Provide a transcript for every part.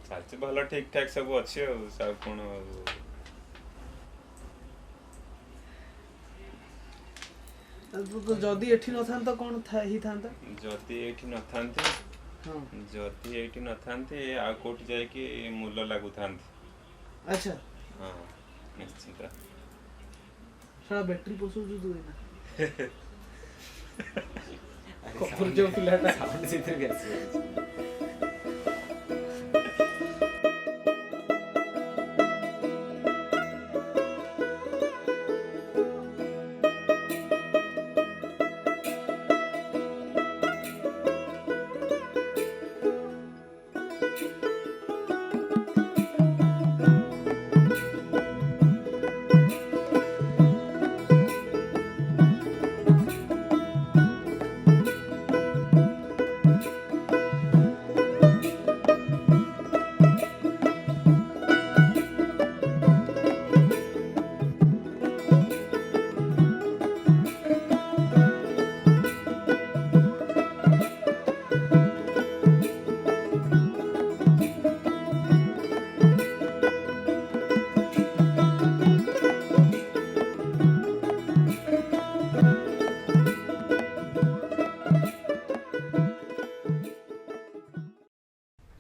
ଚାଲିଛି ଭଲ ଠିକ୍ ଠାକ୍ ସବୁ ଅଛି ଆଉ ସବୁ କ'ଣ ଯଦି ଏଠି ନଥାନ୍ତା କ'ଣ ହେଇଥାନ୍ତା? ଯଦି ଏଇଠି ନଥାନ୍ତି ହଁ ଯଦି ଏଇଠି ନଥାନ୍ତି ଆଉ କୋଉଠି ଯାଇକି ମୂଲ ଲାଗୁଥାନ୍ତି। ଆଚ୍ଛା ହଁ ନିଶ୍ଚିନ୍ତ। ସାରା ବ୍ୟାଟେରୀ ପଶଉଛୁ ତୁ ଏଇନା କପର ଯୋଉ ପିଲାଟା ସେଥିରେ ଆସିବ।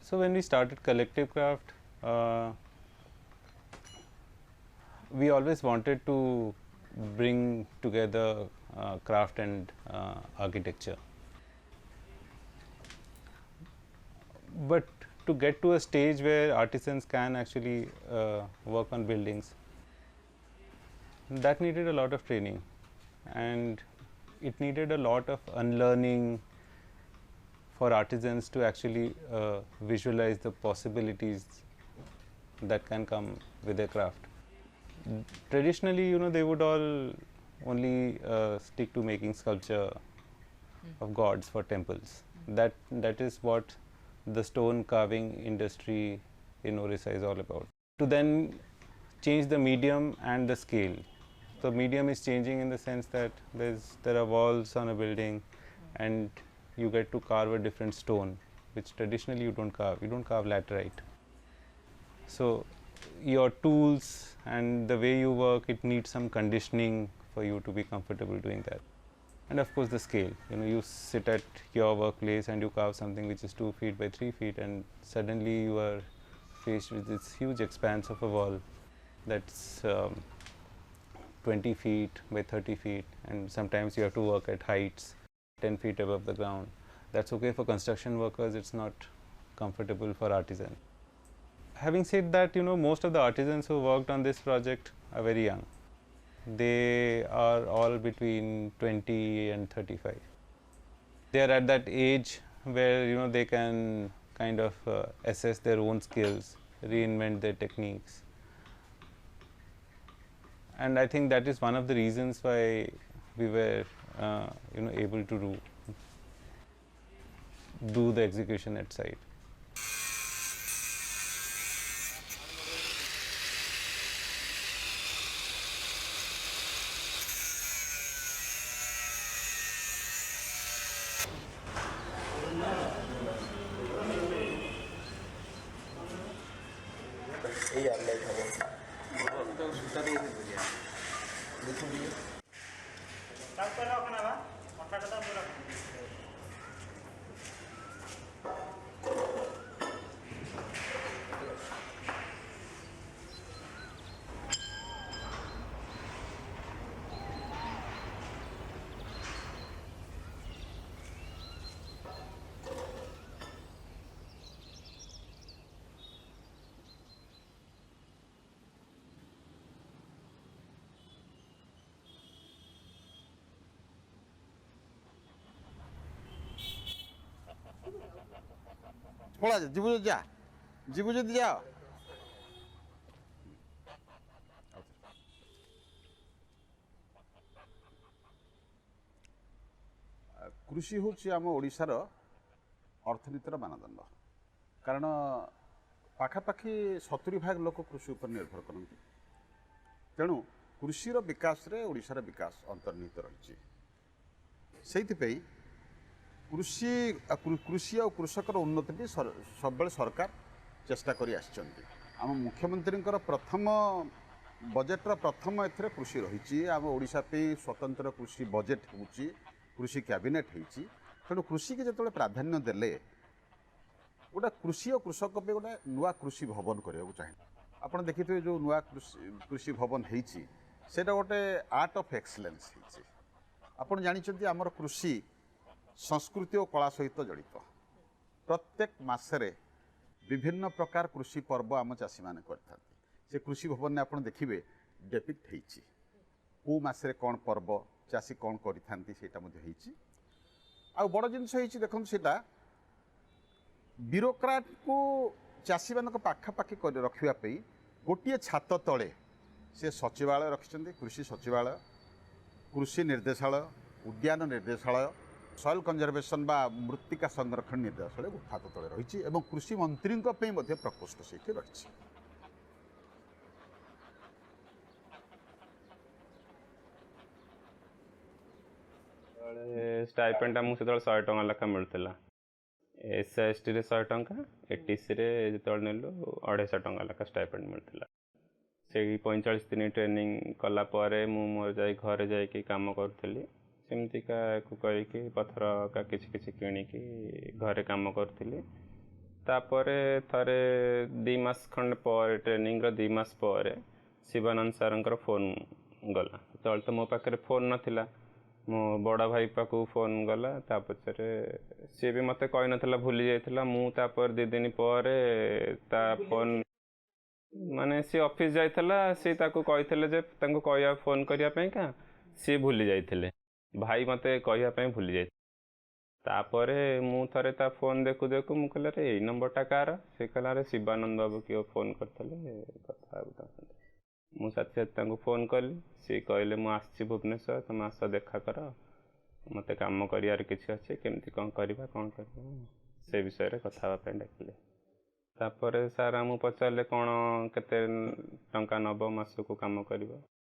So when we started Collective Craft, we always wanted to bring together craft and architecture. But to get to a stage where artisans can actually work on buildings, that needed a lot of training, and it needed a lot of unlearning for artisans to actually visualize the possibilities that can come with their craft. Traditionally, they would all only stick to making sculpture of gods for temples. That is what the stone carving industry in Orissa is all about. To then change the medium and the scale. The medium is changing in the sense that there are walls on a building, and you get to carve a different stone, which traditionally you don't carve. You don't carve laterite. So your tools and the way you work, it needs some conditioning for you to be comfortable doing that. And of course the scale. You sit at your workplace and you carve something which is 2 feet by 3 feet, and suddenly you are faced with this huge expanse of a wall that's 20 feet by 30 feet, and sometimes you have to work at heights 10 feet above the ground. That's okay for construction workers, it's not comfortable for artisans. Having said that, most of the artisans who worked on this project are very young. They are all between 20 and 35. They are at that age where they can kind of assess their own skills, reinvent their techniques. And I think that is one of the reasons why we were able to do the execution at site. পড়া যা জীবু যা জীবু যদি যাও କୃଷି ହେଉଛି ଆମ ଓଡ଼ିଶାର ଅର୍ଥନୀତିର ମାନଦଣ୍ଡ। କାରଣ ପାଖାପାଖି 70% ଲୋକ କୃଷି ଉପରେ ନିର୍ଭର କରନ୍ତି। ତେଣୁ କୃଷିର ବିକାଶରେ ଓଡ଼ିଶାର ବିକାଶ ଅନ୍ତର୍ନିହିତ ରହିଛି। ସେଇଥିପାଇଁ कृषि और कृषकर उन्नति सब सरकार चेष्टा करी आछंती आम मुख्यमंत्री प्रथम बजेट्र प्रथम एथरे कृषि रही आम ओडिशा पे स्वतंत्र कृषि बजेट होची कृषि कैबिनेट होती तेणु कृषि की जो प्राधान्य देले गोटे कृषि और कृषक पे गोटे नुआ कृषि भवन करने चाहिए आपड़ देखिए जो नुआ कृषि भवन होती सेटा गोटे आर्ट ऑफ एक्सीलेंस आपड़ जानते आमर कृषि संस्कृति और कला सहित जड़ित प्रत्येक मासरे विभिन्न प्रकार कृषि पर्व आम चाषी मैंने करते से कृषि भवन में आप देखिए डेपिक्ट होती कौ मसरे कौन पर्व चाषी कौन करें आ बड़ जिनस देखो सीटा ब्यूरोक्राट को चाषी मान पाखापाखि रखापी गोटे छात तले से सचिवालय रखिंट कृषि सचिवालय कृषि निर्देशालय उद्यान निर्देशालय सॉइल कंजर्वेशन बा मृत्तिका संरक्षण निर्देशालय छात तले रही और कृषि मंत्री प्रकोष्ठ से रही स्टाइपेंड आमको से 100 टଙ୍କା लेखा मिलता SC/ST रे 100 टଙ୍କା ATC रे जो नेलु 250 टଙ୍କା लेखा स्टाइपेंड मिलता से 45 दिन ट्रेनिंग कला परे मु मोर जाई घरे जाई की काम करथली सेमतिका को कहि कि पत्थर का किछि किणिकी घरे काम करथली तापरे थरे 2 मास खंड पर ट्रेनिंग रो 2 मास पर शिवानंद सारंकर फोन गला तो मो पाखे फोन नथिला मो बड़ा भाई पाखु फोन गला तापरे सी भी मते कहि नथिला भूली जाइथिला मु तापर 2 दिन पर ता फोन माने सी ऑफिस जाइथिला सी ताको कहिथिले जे ताको कहया फोन करिया पई का सी भूली जाइथिले भाई मते कहया पई भूली जाइ तापरे मु थरे ता फोन देखु देखु मु कहले रे ए नंबरटा कार से कहला रे शिवानंद बाबू कियो फोन करथले कथा बुता मु साथी ताको फोन कली सी कहले मु आछि भुवनेश्वर तुम आस देखा कर मते काम करियार किछि अछि केमति कोन करबा से विषय रे कथा पे डाकिले तापरे सार आमु पचारले कोन केते टंका नब मास को काम करबा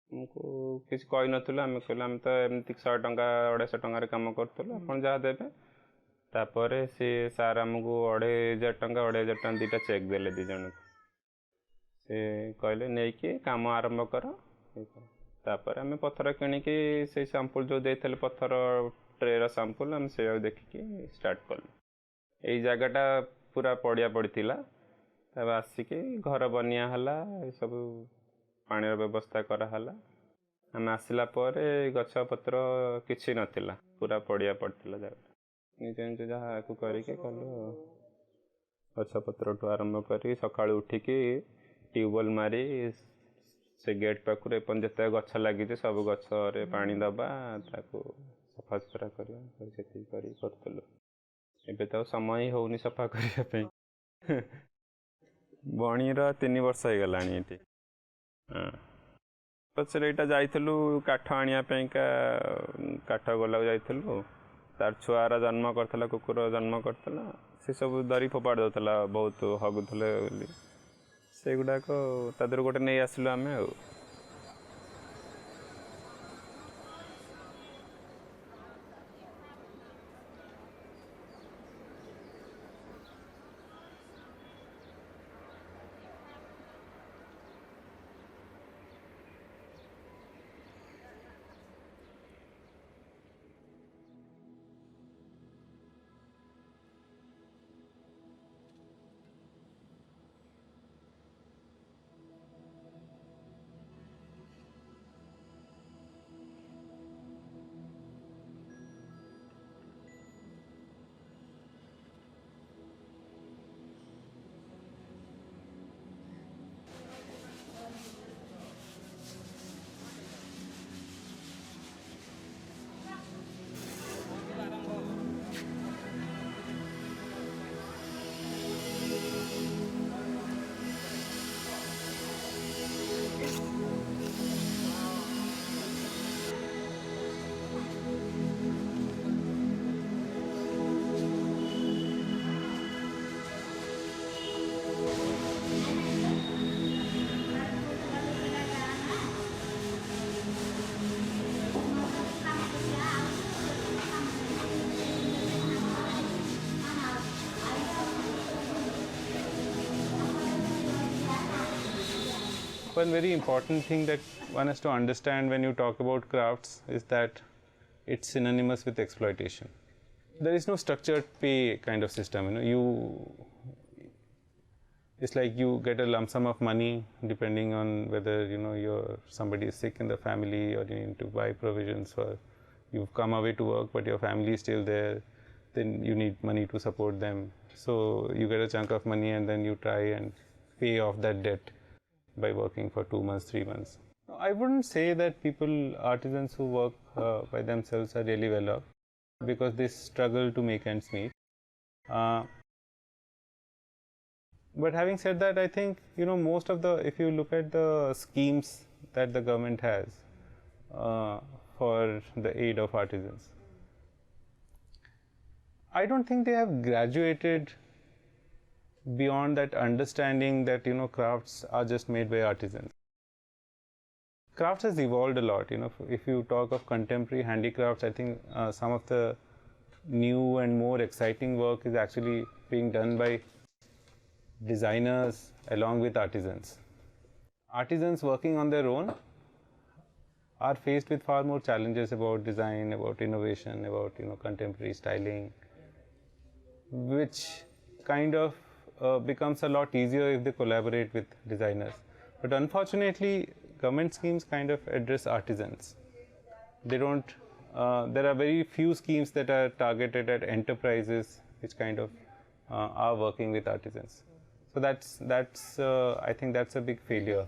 हमको किछि कहि नथुला हम कहला हम तो एमति 100 टंका 250 टंका रे काम करथुला अपन जा देबे तापरे से सार आमको 2500 टंका 2500 टंका दीटा चेक देले दी जण से कहले नै कि काम आरंभ कर तापर आम पत्थर किणिकी से सैंपल जो देते पत्थर ट्रेर सैंपल आम से देखिकी स्टार्ट कलु यही जगटा पूरा पड़िया पड़ता तब आसिकी घर बनिया हला सब पानी व्यवस्था कराला आम आसला गछ पत्र किछि नथिला पूरा पड़िया पड़ता जगह निज निज जहाँ करके कलु गछ पत्र ठू आरंभ कर सका उठिकी ट्यूबवेल मारी से गेट पाखुर एपन जिते गछ लगी सब गछ रे पानी दबा ताको सफा सुतरा करलु एबे तो समय होनी सफा करने बणीर 3 वर्ष हो गलानी ये हाँ पचर यहाँ जाइलु काठ आनिया काठ गला जाइलु तार छुआर जन्म करता कुकुर जन्म करता से सब दरी फोपाड़ दौला बहुत हगुले से गुड़ाक तादर गोटे नहीं आसलु आम one very important thing that one has to understand when you talk about crafts is that it's synonymous with exploitation. There is no structured pay kind of system. It's like you get a lump sum of money depending on whether somebody is sick in the family, or you need to buy provisions, or you've come away to work but your family is still there, then you need money to support them. So you get a chunk of money and then you try and pay off that debt by working for 2 months, 3 months. I wouldn't say that artisans who work by themselves are really well off, because they struggle to make ends meet. But having said that, I think most of if you look at the schemes that the government has for the aid of artisans, I don't think they have graduated beyond that understanding that crafts are just made by artisans. Crafts has evolved a lot. If you talk of contemporary handicrafts, I think some of the new and more exciting work is actually being done by designers along with artisans. Artisans working on their own are faced with far more challenges about design, about innovation, about contemporary styling, which kind of becomes a lot easier if they collaborate with designers. But unfortunately, government schemes kind of address artisans. They don't. There are very few schemes that are targeted at enterprises which kind of are working with artisans. So that's I think that's a big failure.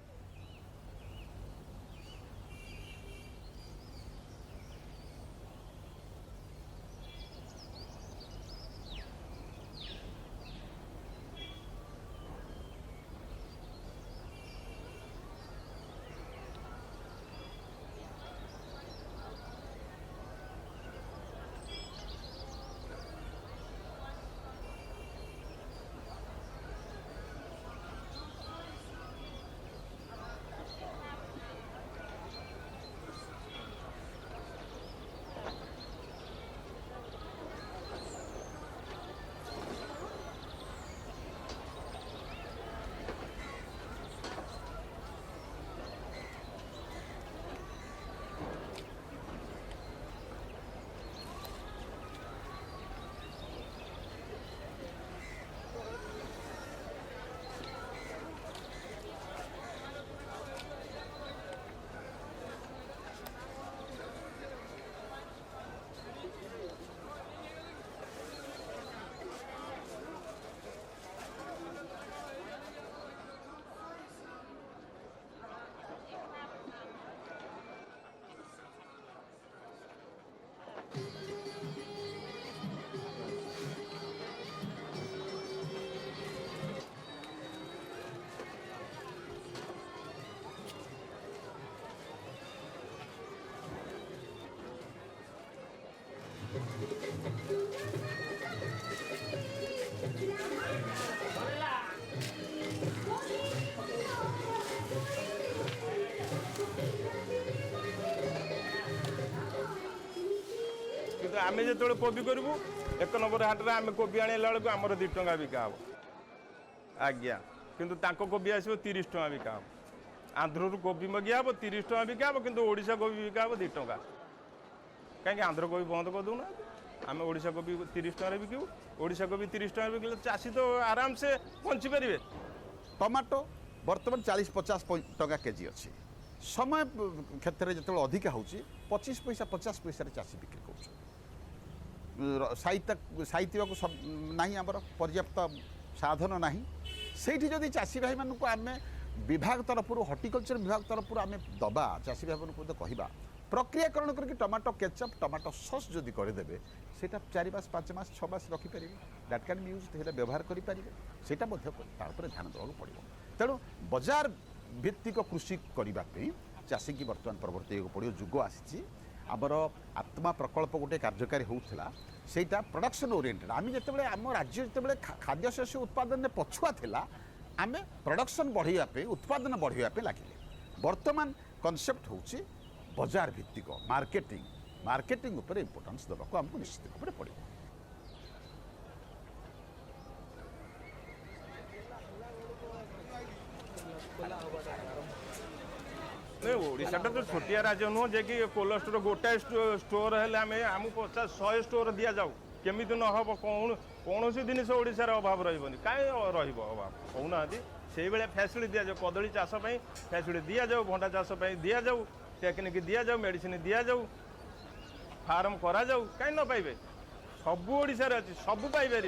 କିନ୍ତୁ ଆମେ ଯେତେବେଳେ କୋବି କରିବୁ 1 number ହାଟରେ ଆମେ କୋବି ଆଣିଲା ବେଳକୁ ଆମର 2 ଟଙ୍କା ବିକା ହେବ ଆଜ୍ଞା କିନ୍ତୁ ତାଙ୍କ କୋବି ଆସିବ 30 ଟଙ୍କା ବିକା ହେବ ଆନ୍ଧ୍ରରୁ କୋବି ମଗିଆ ହେବ 30 ଟଙ୍କା ବିକା ହେବ କିନ୍ତୁ ଓଡ଼ିଶା କୋବି ବିକା ହେବ 2 ଟଙ୍କା କାହିଁକି ଆନ୍ଧ୍ର କୋବି ବନ୍ଦ କରିଦେଉନାହାନ୍ତି ଆମେ ଓଡ଼ିଶା କୋବି 30 ଟଙ୍କାରେ ବିକିବୁ ଓଡ଼ିଶା କୋବି 30 ଟଙ୍କାରେ ବିକିଲେ ଚାଷୀ ତ ଆରାମସେ ବଞ୍ଚିପାରିବେ। टमाटो बर्तमान 40-50 टका केजी अच्छी समय क्षेत्र में जो अधिका हो 25 पैसा 50 पैसा चाषी बिक्री कर साहित्य को नहीं आमर पर्याप्त साधन ना से जदि चाषी भाई मानक आम विभाग तरफ हर्टिकल्चर विभाग तरफ आम दबा चाषी भाई मानक कहवा प्रक्रियाकरण करके टमाटो केचप टमाटो सस जदि करदे से 4 मास 5 मास 6 मास रखिपारे दैट कैन बी यूज व्यवहार करेंगे से ध्यान देवाक पड़ो तेणु बजार भित्तिक कृषि करने चाषी की बर्तमान प्रवर्तिक पड़ो जुग आसी आमर आत्मा प्रकल्प गोटे कार्यकारी होता सेटा प्रोडक्शन ओरिएंटेड आम जिते आम राज्य जिते खाद्य शस्य उत्पादन में पछुआ था आम प्रोडक्शन बढ़ाई उत्पादन बढ़ाई लगे बर्तमान कनसेप्ट हूँ बजार भित्तिक मार्केटिंग उपर इम्पोर्टेंस देवाक आमको निश्चित भाव में पड़ो। ओडिशाटा तो छोटिया राज्य नुह जे कि कोल्ड स्टोर गोटाए स्टोर हेले आम आमको 50-100 स्टोर दि जाऊ केमी न हम कौन जिन ओडार अभाव रही कहीं रभाव कहूना से भाया फैसिलिटी दि जाऊ कदली चाष फैसिलिटी दि जाऊ भंडा चाष दि जाऊ टेक्निक दि जाऊ मेडिसिन दि जाऊ फार्म करा जाऊ कहीं न पाइबे सबू ओडिशार अच्छी सबू पाइपर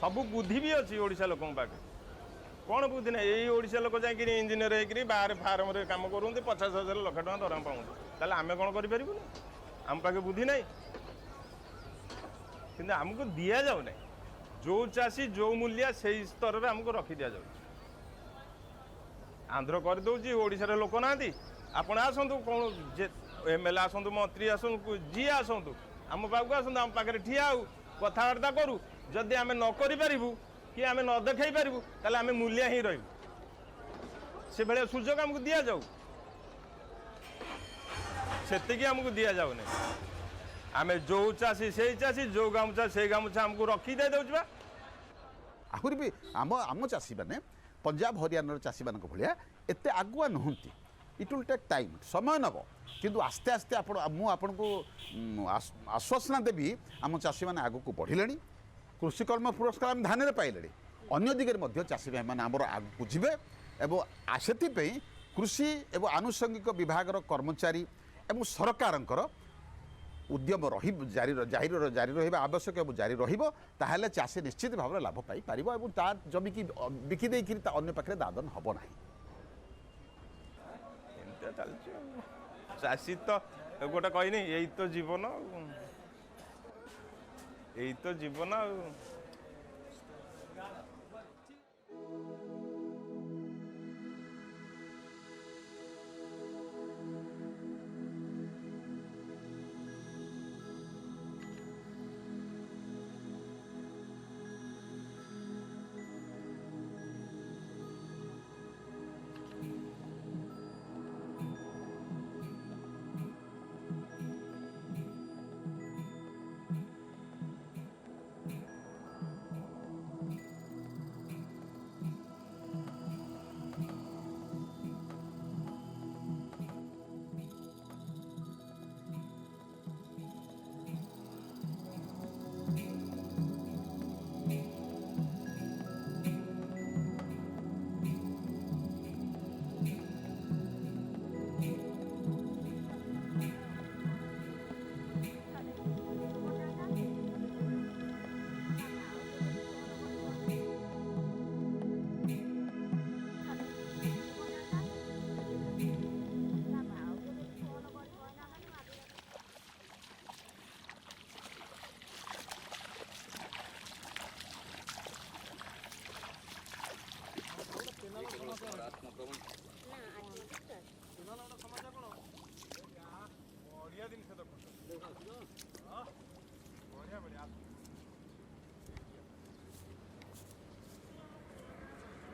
सबू बुद्धि भी अच्छी ओडिशा लोक पाखे कौन बुद्धि ना यही ओडिशा लोक जाकि इंजीनियर होकर बाहर फार्म रे काम करते 50,000 लाख टका दरमा पाऊँ ताले आम कौन करूँ आम पाखे बुद्धि ना कि आमको दि जाऊ ना जो चाषी जो मूल्य से स्तर में आमको रखी दि जाऊ आंध्र करदे ओडिशार लोक ना आपण आसतु कौन एमएलए आसतु मंत्री आसतु जी आसतु आम पाक आसतु आम पाखे ठिया हो कथबार्ता करूँ जदि आम न करूँ कि आम न देखई पारू ताले आम मूल्य ही रही से भाया सुजोग आमको दि जाऊ से आमको दि जाऊ ना आम जो चाषी से चाषी जो गामुछा से गामुछा आमको रखी दे दौचबा आहुरी भी आम आम चाषी मैंने पंजाब हरियाणार चाषी मान भाया एत आगुआ नुहति इट विल टेक टाइम समय नब किंतु आस्ते आस्ते आपन को आश्वासना देवी आम चाषी मैंने आग को बढ़िले कृषिकर्म पुरस्कार आम धान पाइले अन्य दिगरे चाषी भाई मैंने आमर आगू जीवे एवं से कृषि एवं आनुषंगिक विभाग कर्मचारी एवं सरकार उद्यम रही जारी रहा आवश्यक और जारी रहा चाषी निश्चित भाव में लाभ पाई और तार जमी की बिकिदे अन्य पाखे दादन हम ना चाषी तो गोटे कहनी यही तो जीवन यही तो जीवन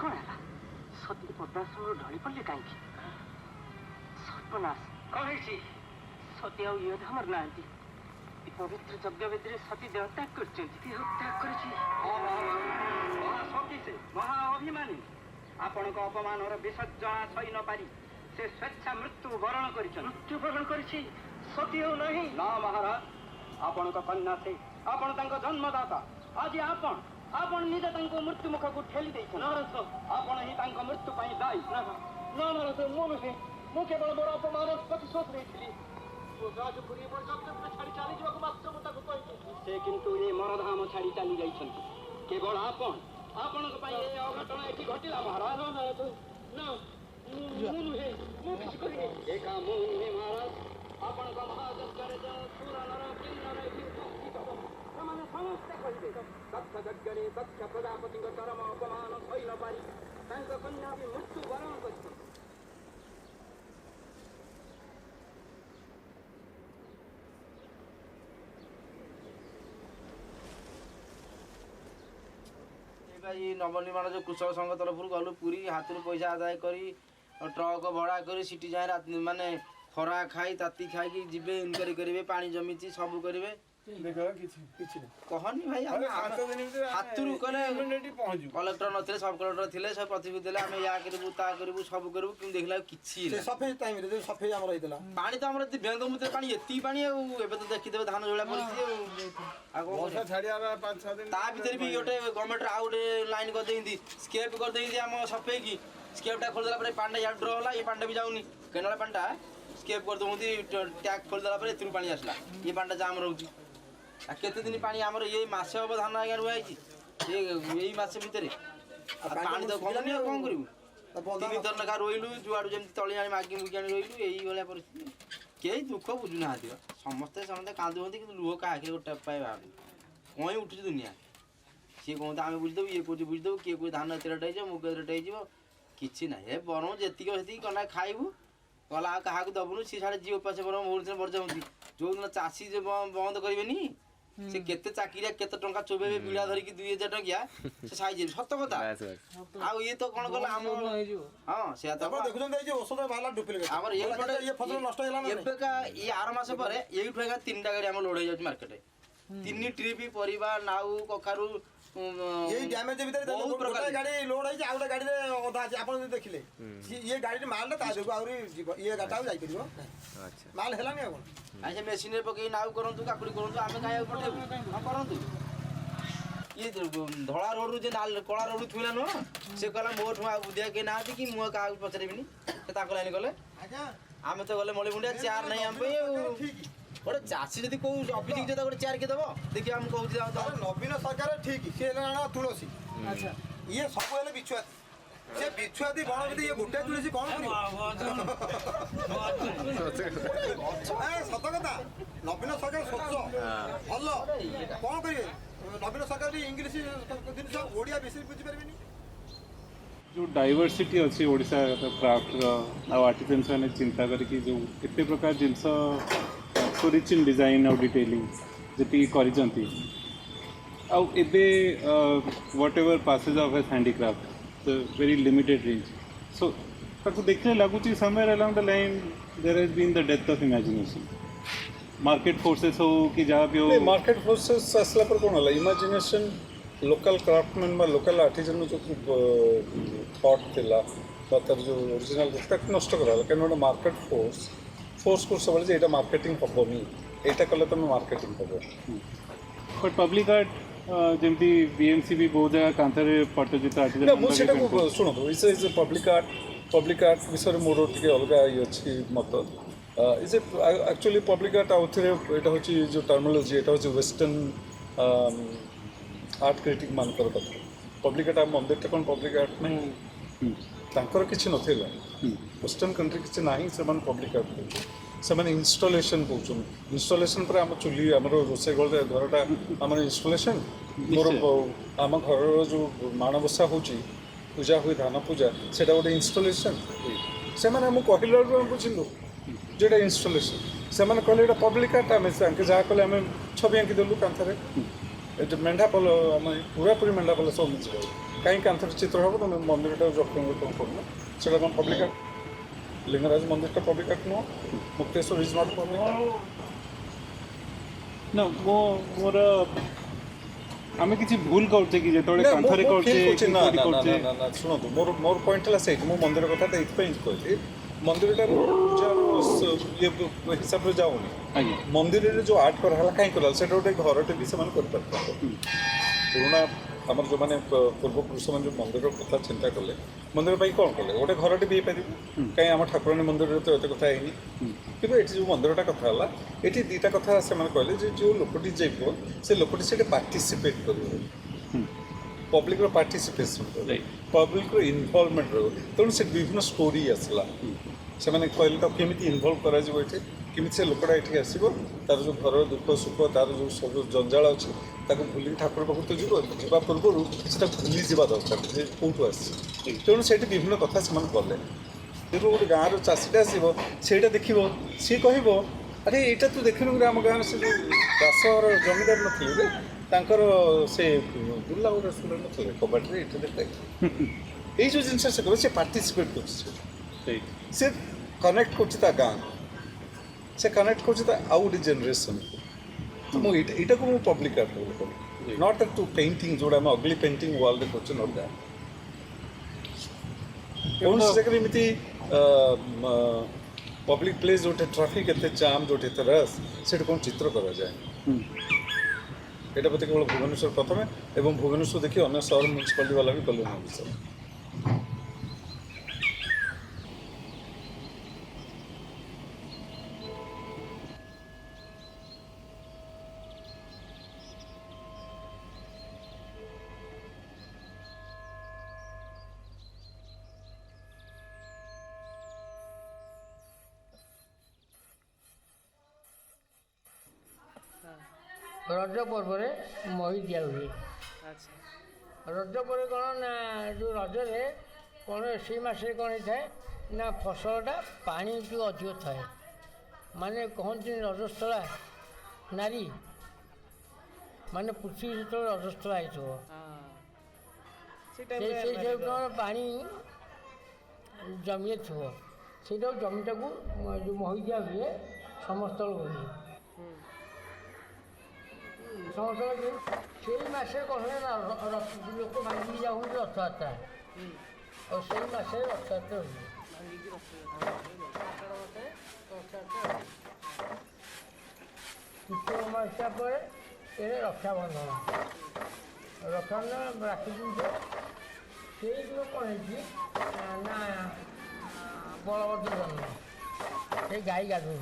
कौन है सती पद्माश्रम ढली पड़े कहीं सर्वनाश कौन है सती आमर ना पवित्र यज्ञ विधि सती देह त्याग कर महाअभिमानी आपण अपमान विसर्जना सही न पारी से स्वेच्छा मृत्यु वरण मृत्यु वरण कर सती नहीं ना महाराज आपण कन्या से आपण जन्मदाता आज आपण आपण निजे मृत्यु मुख को ठेली आपण ही मृत्यु दायी मु केवल मोर अपमान प्रतिशोध नहीं से किंतु ये मरधाम छाड़ी चली जाइए केवल आपण आपण अघटन ये घटला महाराज महाराज आपण महायज्ञ सुर नर किन्नर समस्ते कहे दक्ष यज्ञ दक्ष प्रजापति चरम अपमान सही न पारी कन्या भी मृत्यु वरण कर नवनिर्माण जो कृषक संघ तरफ गलु पूरी हाथ पैसा आदाय करी ट्रक भड़ा करी जाए माने खरा खाई ताती खाई जीवे इनक्वारी करेंगे पानी जमी सब करेंगे କହନି ଭାଇ ଆମେ ହାତରୁ କଲେ କଲେକ୍ଟର ନଥିଲେ ସବ୍ କଲେକ୍ଟର ଥିଲେ ସବୁ ପ୍ରତିଭୂତି ଦେଲେ ଆମେ ୟା କରିବୁ ତା କରିବୁ ସବୁ କରିବୁ କିନ୍ତୁ ଦେଖିଲା କିଛି ସଫେଇ ଟାଇମରେ ଯୋଉ ସଫେଇ ଆମର ହେଇଥିଲା ପାଣି ତ ଆମର ବ୍ୟଙ୍ଗ ମୁଦ୍ରା ପାଣି ଏତିକି ପାଣି ଆଉ ଏବେ ତ ଦେଖିଦେବେ ଧାନ ଯୋଉଭଳିଆ ପଡିଛି ଆଉ ତା ଭିତରେ ବି ଗୋଟେ ଗଭର୍ଣ୍ଣମେଣ୍ଟର ଆଉ ଗୋଟେ ଲାଇନ୍ କରିଦେଇନ୍ତି ସ୍କେପ୍ କରିଦେଇନ୍ତି ଆମ ସଫେଇକି ସ୍କେପ୍ଟା ଖୋଲିଦେଲା ପରେ ପାଣିଟା ଇଆଡ଼େ ଡ୍ର ହେଲା ଏ ପାଣିଟା ବି ଯାଉନି କେନାଳ ପାଣିଟା ସ୍କେପ୍ କରିଦେଉଛନ୍ତି ଟ୍ୟାକ୍ ଖୋଲିଦେଲା ପରେ ଏଥିରୁ ପାଣି ଆସିଲା ଏ ପାଣିଟା ଜାମ୍ ରହୁଛି ଆଉ କେତେ ଦିନ ପାଣି ଆମର ଏଇ ମାସେ ହବ ଧାନ ଆଜ୍ଞା ରୁଆ ହେଇଛି ଏଇ ମାସ ଭିତରେ ପାଣି ତ କମୁନି ଆଉ କ'ଣ କରିବୁ 3 ଥର ଲେଖା ରହିଲୁ ଯୁଆଡ଼ୁ ଯେମିତି ତଳି ଆଣି ମାଗି ମୁଗି ଆଣି ରହିଲୁ ଏଇଭଳିଆ ପରିସ୍ଥିତି କେହି ଦୁଃଖ ବୁଝୁନାହାନ୍ତି ସମସ୍ତେ କାନ୍ଦୁଛନ୍ତି କିନ୍ତୁ ଲୁହ କାହା ଆଖିରେ ଗୋଟେ ପାଏ ବାହାରୁନି କଇଁ ଉଠୁଛି ଦୁନିଆ ସିଏ କହନ୍ତି ଆମେ ବୁଝିଦେବୁ ଇଏ କହୁଛି ବୁଝିଦେବୁ କିଏ କହୁଛି ଧାନ ଏତେ ରେଟ୍ ହେଇଯିବ ମୁଗ ଏତେ ରେଟ୍ ହେଇଯିବ କିଛି ନାହିଁ ଏ ବରଂ ଯେତିକି ସେତିକି କନା ଖାଇବୁ ଗଲା ଆଉ କାହାକୁ ଦେବୁନୁ ସିଏ ସାଡ଼େ ଯିଏ ଉପାସ ବରଂ ବହୁତ ଦିନ ବଢ଼ିଯାଉଛନ୍ତି ଯେଉଁଦିନ ଚାଷୀ ବନ୍ଦ କରିବେନି ସେ କେତେ ଚାକିରିଆ କେତେ ଟଙ୍କା ଚୋବେଇବେ ବିଡ଼ା ଧରିକି 2000 ଟଙ୍କିଆ ସେ ସାଇଯିବେ ସତ କଥା ଆଉ ଇଏ ତ କ'ଣ କଲା ଆମର ହଁ ସେଇଆ ତ ଦେଖୁଛନ୍ତି ଏଇ ଔଷଧ ବାହାରିଲା ଡୁପ୍ଲିକେଟ୍ ଆମର ଫସଲ ନଷ୍ଟ ହେଇଗଲା ଏବେକା ଏଇ 8 ମାସ ପରେ ଏଇଠୁ ଏକା 3ଟା ଗାଡ଼ି ଆମର ଲୋଡ଼ ହେଇଯାଉଛି ମାର୍କେଟରେ 3 ଟ୍ରିପ୍ ପରିବା ନାଉ କଖାରୁ ଏଇ ଡ୍ୟାମେଜ ଭିତରେ ଗୋଟେ ଗାଡ଼ି ଲୋଡ୍ ହେଇଛି ଆଉ ଗୋଟେ ଗାଡ଼ିରେ ଅଧା ଅଛି ଆପଣ ଯଦି ଦେଖିଲେ ଇଏ ଗାଡ଼ିରେ ମାଲଟା ତା ଯୋଗୁଁ ଆହୁରି ଯିବ ଇଏ ଗାଡ଼ିଟା ଆଉ ଯାଇପାରିବ ମାଲ ହେଲାନି ଆଉ କ'ଣ ସେ ମେସିନରେ ପକେଇ ନାଉ କରନ୍ତୁ କାକୁଡ଼ି କରନ୍ତୁ ଆମେ କାହିଁକି ପଠେଇବୁ ହଁ କରନ୍ତୁ ଇଏ ଧଳା ରୋଡ଼ରୁ ଯେ କଳା ରୋଡ଼ରୁ ଥୁଇଲା ନୁହଁ ସେ କହିଲା ମୋଠୁ ଆଉ ବୁଦ୍ଧିଆ କେହି ନାହାନ୍ତି କି ମୁଁ କାହାକୁ ପଚାରିବିନି ସେ ତାଙ୍କ ଲାଇନ୍ ଗଲେ ଆମେ ତ ଗଲେ ମଳିମୁଣ୍ଡିଆ ଚେୟାର ନାହିଁ ଆମ ପାଇଁ ଆଉ ଗୋଟେ ଚାଷୀ ଯଦି କୋଉ ଅଫିସକି ଯଦି ଗୋଟେ ଚେୟାର କିଏ ଦେବ ଦେଖିବା ମୁଁ କହୁଛି ନବୀନ ସରକାର ଠିକ୍ ସିଏ ହେଲା ତୁଳସୀ ଆଚ୍ଛା ଇଏ ସବୁ ହେଲେ ବିଛୁଆତି ସେ ବିଛୁଆତି ବଣ ଭିତରେ ଇଏ ଗୋଟେ ତୁଳସୀ କ'ଣ କରିବ ସତ କଥା ନବୀନ ସରକାର ସ୍ୱଚ୍ଛ ଭଲ କ'ଣ କରିବେ ନବୀନ ସରକାର ବି ଇଂଲିଶ ଜିନିଷ ଓଡ଼ିଆ ବେଶୀ ବୁଝିପାରିବେନି जो डाइवर्सिटी अच्छी ओडिशा क्राफ्टर आर्टिजन्स मैंने चिंता करके जो एत प्रकार जिनस सो रिच इन डिजाइन आउ डिटेलिंग जी करते whatever passes off as handicraft very limited range so देखने लगुच somewhere along the line there has been the death of imagination market forces हो कि जहाँ भी हो मार्केट फोर्सेस आसला पर कौन है इमेजिनेशन लोकल क्राफ्टमैन बा लोकल आर्टिजन जो थॉट थिला तार जो ओरिजिनल नष्ट करा क्या गोटे मार्केट फोर्स को सब ये मार्केटिंग हेनी यहाँ कले तुम मार्केटिंग हम बट पब्लिक आर्ट जमी बीएमसी भी बहुत जगह कांथरे पट्टचित्र आर्टिजन मुझे शुणु इज ए पब्लिक आर्ट विषय मोर टे अलग ये अच्छी मत इज एक्चुअली पब्लिक आर्ट आउ थे यहाँ हूँ जो टर्मिनोलॉजी यहाँ हूँ वेस्टर्न आर्ट क्रिटिक मानकर कथा पब्लिक आर्ट मंदिर टे कौन पब्लिक आर्ट नहीं किसी नाला वेस्टर्न कंट्री किसी ना से पब्लिक आर्ट कह इंस्टॉलेशन कहते इंस्टॉलेशन पर आम चुली आम रोसे घरटा आम इंस्टॉलेशन मोर आम घर जो माणबसा हो पूजा हुए धान पूजा से गोटे इंस्टॉलेशन से कहला बुझलु जो इंस्टॉलेशन से कहले पब्लिक आर्ट आम जहाँ कले आम छवि आंकी देलु कांथरे मेढ़ा पल आम पूरा पूरी मेढ़ा पल सब मिल कहीं कांथर चित्र हम तुम मंदिर जख्म करना से कौन पब्लिक आर्ट लिंगराज मंदिर पब्लिक आर्ट नुह Mukteshwar is not public art ना मोर आम कि भूल करते कि कांथरे करते ना शुणु मोर पॉइंट है से मंदिर कथा कहली मंदिरटार पूजा ये हिसाब से जाऊनी मंदिर जो आर्ट कराला कहीं कराला से गोटे घरटे भी से पुराणा आमर जो मैंने पूर्वपुरुष मैंने जो मंदिर कथा चिंता कले मंदिर कौन कले गोटे घरटे भी पार कहीं आम ठाकुराणी मंदिर तो एत कथा है कि जो मंदिरटा कथा है ये दुटा कथा से कहले जो लोकटी जाइब से लोकटी से पार्टिसिपेट कर पब्लिक पार्टिसिपेशन पब्लिक इनवल्वमेंट तेणु से विभिन्न स्टोरी आसला से कहले तो केमी इनवल्व कर से लोकटा ये आसो तार जो घर दुख सुख तार जो सब जंजाल अच्छे भूल ठाकुर पाख तो जा पूर्व से भूली जा दरकार कौटू आसी तेणु से विभिन्न कथा से कले जब गोटे गाँव चाषीटा आसो से देख सी कह अरे यहाँ तू देखनु आम गाँव से जो दासर जमीदार नी से बुला गोटे सुंदर ना कबाटे ये देख ये जो जिन से पार्टिसिपेट कर कनेक्ट कर गाँव से कनेक्ट कर आउ गोटे जेनरेशन तो मु एटा को मु पब्लिक आर्ट बोली नॉट टू पेंटिंग जोड़ा हम अगली पेंटिंग वॉल रे करछ नॉट दैट कौन से जगह एमती पब्लिक प्लेस जोटे ट्रैफिक एते जाम जोटे रस सेट कोन चित्र करा जाए এটা প্রতি কেবল ভুবনেশ্বর প্রথমে এবং ভুবনেশ্বর দেখি অন্য শহর মিউনিসিপালিটি वाला भी কলু না স্যার रज पर्व मही दिया हुए रज पर कौन ना जो रजरे कौन से मसे कौन होता है ना फसलटा पानी जो अधिक थाए माने कहते रजस्थला नारी माने पृथ्वी जो रजस्थला हो पानी जमी थो से जमीटा को जो मही दिया हुए समस्त समस्त से मसे कौन ना लोक भांगी जाऊँ रथयात्रा और से मसे रथयात्रा हुए कुछ अमावस्या पर रक्षाबंधन रक्षाबंधन राखी दिन से कौन है ना बलभद्र जन्म से गाई गाधुं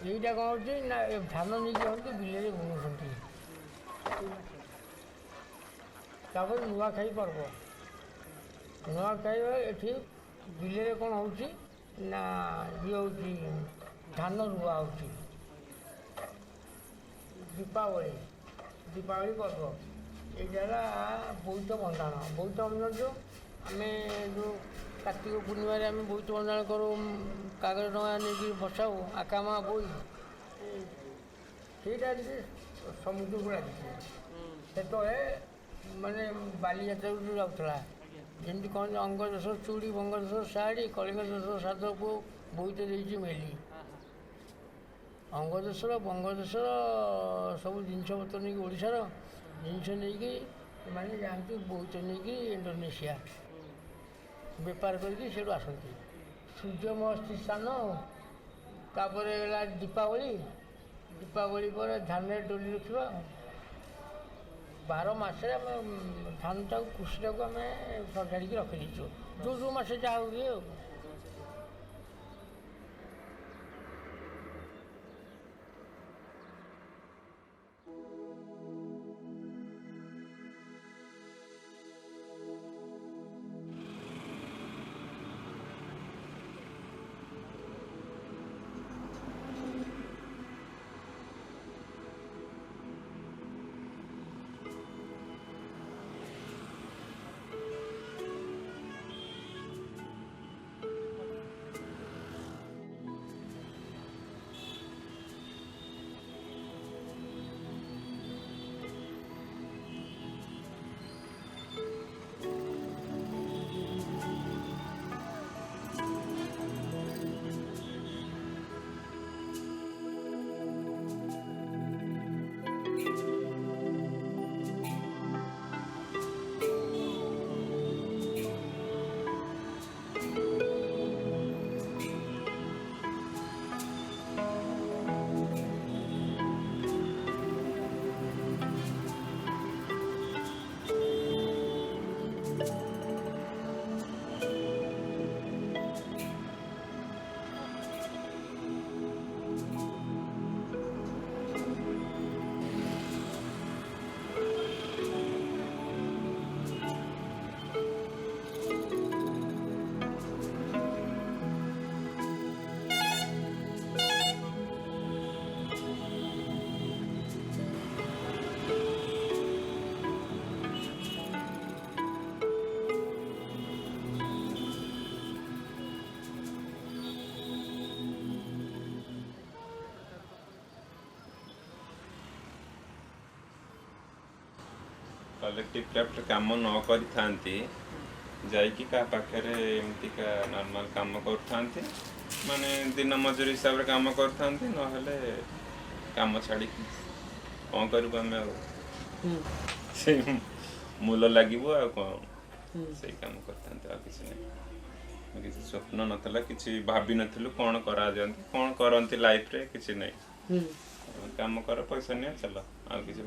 यहीटा कौन हो ना धान नहीं हूँ बिल बुणुंट नुआखाई पर्व नुआखाई ये बिल कौन हो ना ये हूँ धान रुआ हो दीपावली दीपावली पर्व ये बोईत बंधाण बोईत बंधाण जो आम जो कार्तिक पूर्णिमा आम बोईत बंधाण करूँ कागज डा नहीं बसाऊ आकामा बोई से समुद्र को लगी से माने बाली जात्रा जो जाऊला जमी कौन अंगदेश चूड़ी बंगदेश शाढ़ी कलिंगदेश साध को बोईत देती मेली अंगदेश बंगदेश सब जिनस पत्र नहीं ओडार जिनस नहीं माने जाती बोईत नहीं इंडोनेशिया बेपार करके आसती सूर्य महस्ती स्थान तापर दीपावली दीपावली पर धान डोली रखा 12 मास धान टाक कृषि को आम सजाड़ी रखीचु जो जो मास जहाँ हुए कलेक्टिव क्राफ्ट काम न करि जाइकी का पाखे एमती का नॉर्मल काम करते ମାନେ ଦିନ ମଜୁରୀ ହିସାବରେ କାମ କରିଥାନ୍ତି, ନହେଲେ କାମ ଛାଡ଼ିକି କ'ଣ କରିବୁ ଆମେ ଆଉ ସେଇ ମୂଲ ଲାଗିବୁ ଆଉ କ'ଣ ସେଇ କାମ କରିଥାନ୍ତି, ଆଉ କିଛି ନାହିଁ। କିଛି ସ୍ୱପ୍ନ ନଥିଲା, କିଛି ଭାବିନଥିଲୁ କ'ଣ କରାଯାଆନ୍ତି, କ'ଣ କରନ୍ତି ଲାଇଫ୍ରେ, କିଛି ନାହିଁ। କାମ କର, ପଇସା ନିଅ, ଚାଲ, ଆଉ କିଛି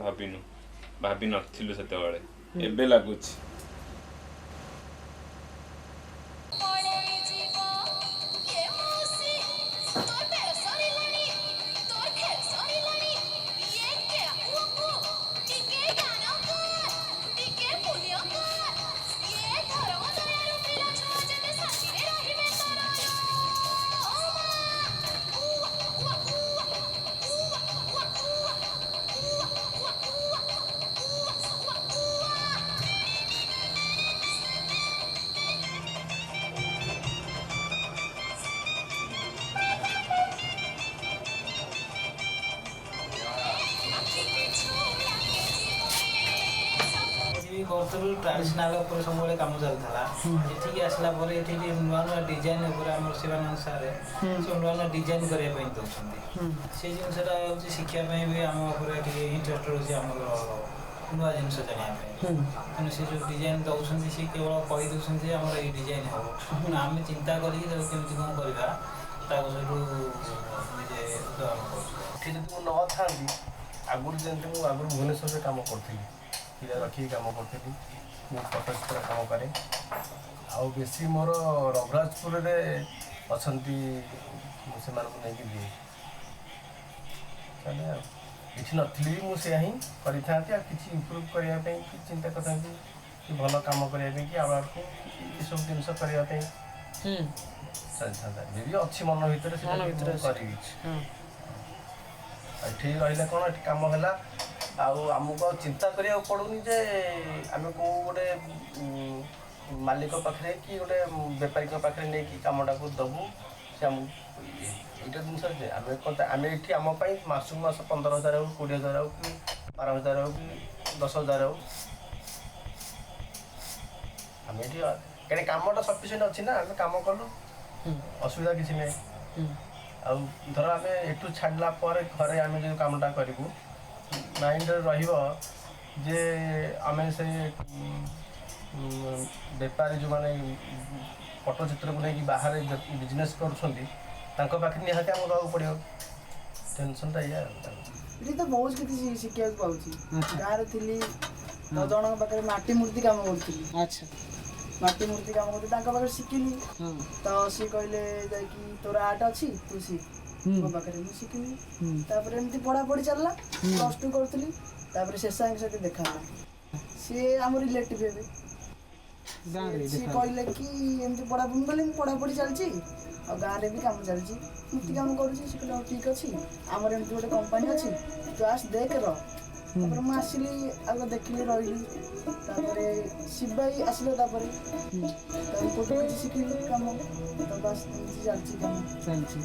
ଭାବି ନଥିଲୁ ସେତେବେଳେ, ଏବେ ଲାଗୁଛି। କରୁଥିଲୁ ଟ୍ରାଡିସନାଲ ଉପରେ ସବୁବେଳେ କାମ ଚାଲିଥିଲା। ଏଠିକି ଆସିଲା ପରେ ଏଠି ନୂଆ ନୂଆ ଡିଜାଇନ ଉପରେ ଆମର ସେବା ଅନୁସାରେ ସବୁ ନୂଆ ନୂଆ ଡିଜାଇନ କରିବା ପାଇଁ ଦେଉଛନ୍ତି। ସେ ଜିନିଷଟା ହେଉଛି ଶିଖିବା ପାଇଁ ବି ଆମ ଉପରେ ଟିକେ ଇଣ୍ଟରେଷ୍ଟ ରହୁଛି, ଆମର ନୂଆ ଜିନିଷ ଜାଣିବା ପାଇଁ। ତେଣୁ ସେ ଯେଉଁ ଡିଜାଇନ ଦେଉଛନ୍ତି ସେ କେବଳ କହିଦେଉଛନ୍ତି ଯେ ଆମର ଏଇ ଡିଜାଇନ ହେବ, ତେଣୁ ଆମେ ଚିନ୍ତା କରିକି ତାକୁ କେମିତି କ'ଣ କରିବା ତାକୁ ସେଇଠୁ ନିଜେ ଉଦ୍ଭାବନ କରୁଛୁ। ଏଠି ଯଦି ମୁଁ ନଥାନ୍ତି, ଆଗରୁ ଯେମିତି ମୁଁ ଆଗରୁ ଭୁବନେଶ୍ୱରରେ କାମ କରୁଥିଲି, ପିଲା ରଖିକି କାମ କରୁଥିଲି, ମୁଁ ଫଟୋ କାମ କରେ। ଆଉ ବେଶୀ ମୋର ରଘୁରାଜପୁରରେ ଅଛନ୍ତି, ମୁଁ ସେମାନଙ୍କୁ ନେଇକି ଦିଏ। ତାହେଲେ ଆଉ କିଛି ନଥିଲି ବି ମୁଁ ସେୟା ହିଁ କରିଥାନ୍ତି, ଆଉ କିଛି ଇମ୍ପ୍ରୁଭ୍ କରିବା ପାଇଁ କି ଚିନ୍ତା କରିଥାନ୍ତି କି ଭଲ କାମ କରିବା ପାଇଁ, କି ଆଉ ଆଗକୁ ଏସବୁ ଜିନିଷ କରିବା ପାଇଁ ଚାଲିଥାନ୍ତା। ଯଦି ଅଛି ମନ ଭିତରେ ସେଟା କରିବି। ଏଠି ରହିଲେ କ'ଣ, ଏଠି କାମ ହେଲା, ଆଉ ଆମକୁ ଆଉ ଚିନ୍ତା କରିବାକୁ ପଡ଼ୁନି ଯେ ଆମେ କେଉଁ ଗୋଟେ ମାଲିକ ପାଖରେ କି ଗୋଟେ ବେପାରୀଙ୍କ ପାଖରେ ନେଇକି କାମଟାକୁ ଦେବୁ। ସେ ଆମକୁ ଏଇଟା ଜିନିଷ ଯେ ଆମେ ଏଠି ଆମ ପାଇଁ ମାସକୁ ମାସ 15,000 ହେଉ, 20,000 ହେଉ, କି 12,000 ହେଉ, କି 10,000 ହେଉ, ଆମେ ଏଠି କାରଣ କାମଟା ସଫିସିଏଣ୍ଟ ଅଛି ନା, ଆମେ କାମ କଲୁ, ଅସୁବିଧା କିଛି ନାହିଁ। ଆଉ ଧର ଆମେ ଏଠୁ ଛାଡ଼ିଲା ପରେ ଘରେ ଆମେ ଯେଉଁ କାମଟା କରିବୁ, ମାଇଣ୍ଡରେ ରହିବ ଯେ ଆମେ ସେ ବେପାରୀ ଯେଉଁମାନେ ପଟ୍ଟଚିତ୍ରକୁ ନେଇକି ବାହାରେ ବିଜନେସ୍ କରୁଛନ୍ତି ତାଙ୍କ ପାଖରେ ନିହାତି ଆମକୁ ଦେବାକୁ ପଡ଼ିବ। ଟେନସନ୍ଟା ଏଇଆ। ଏଠି ତ ବହୁତ କିଛି ଶିଖିବାକୁ ପାଉଛି। ଗାଁରେ ଥିଲି, ଜଣଙ୍କ ପାଖରେ ମାଟି ମୂର୍ତ୍ତି କାମ କରୁଥିଲି। ଆଚ୍ଛା, ମାଟି ମୂର୍ତ୍ତି କାମ କରୁଥିଲି, ତାଙ୍କ ପାଖରେ ଶିଖିଲି। ତ ସିଏ କହିଲେ ଯାଇକି ତୋର ଆର୍ଟ ଅଛି, ତୁ ଶିଖ। ମୋ ପାଖରେ ମୁଁ ଶିଖିଲି। ତାପରେ ଏମିତି ପଢ଼ାପଢ଼ି ଚାଲିଲା, +2 କରୁଥିଲି। ତାପରେ ଶେଷାଙ୍କ ସହିତ ଦେଖା ହେଲା, ସିଏ ଆମ ରିଲେଟିଭ୍ ହେବେ। ସିଏ କହିଲେ କି ଏମିତି ପଢ଼ାପଢ଼ି, କହିଲେ ମୁଁ ପଢ଼ାପଢ଼ି ଚାଲିଛି ଆଉ ଗାଁରେ ବି କାମ ଚାଲିଛି, ମୂର୍ତ୍ତି କାମ କରୁଛି। ସେ କହିଲେ ହଉ ଠିକ୍ ଅଛି, ଆମର ଏମିତି ଗୋଟେ କମ୍ପାନୀ ଅଛି, ତୁ ଆସ ଦେଖ ରହ। ତାପରେ ମୁଁ ଆସିଲି, ଆଗ ଦେଖିଲି, ରହିଲି। ତାପରେ ଶିବାଇ ଆସିଲେ, ତାପରେ କୋଉଠୁ କିଛି ଶିଖିଲି କାମ। ତ ବାସ୍ ଏମିତି ଚାଲିଛି କାମ ଚାଲିଛି।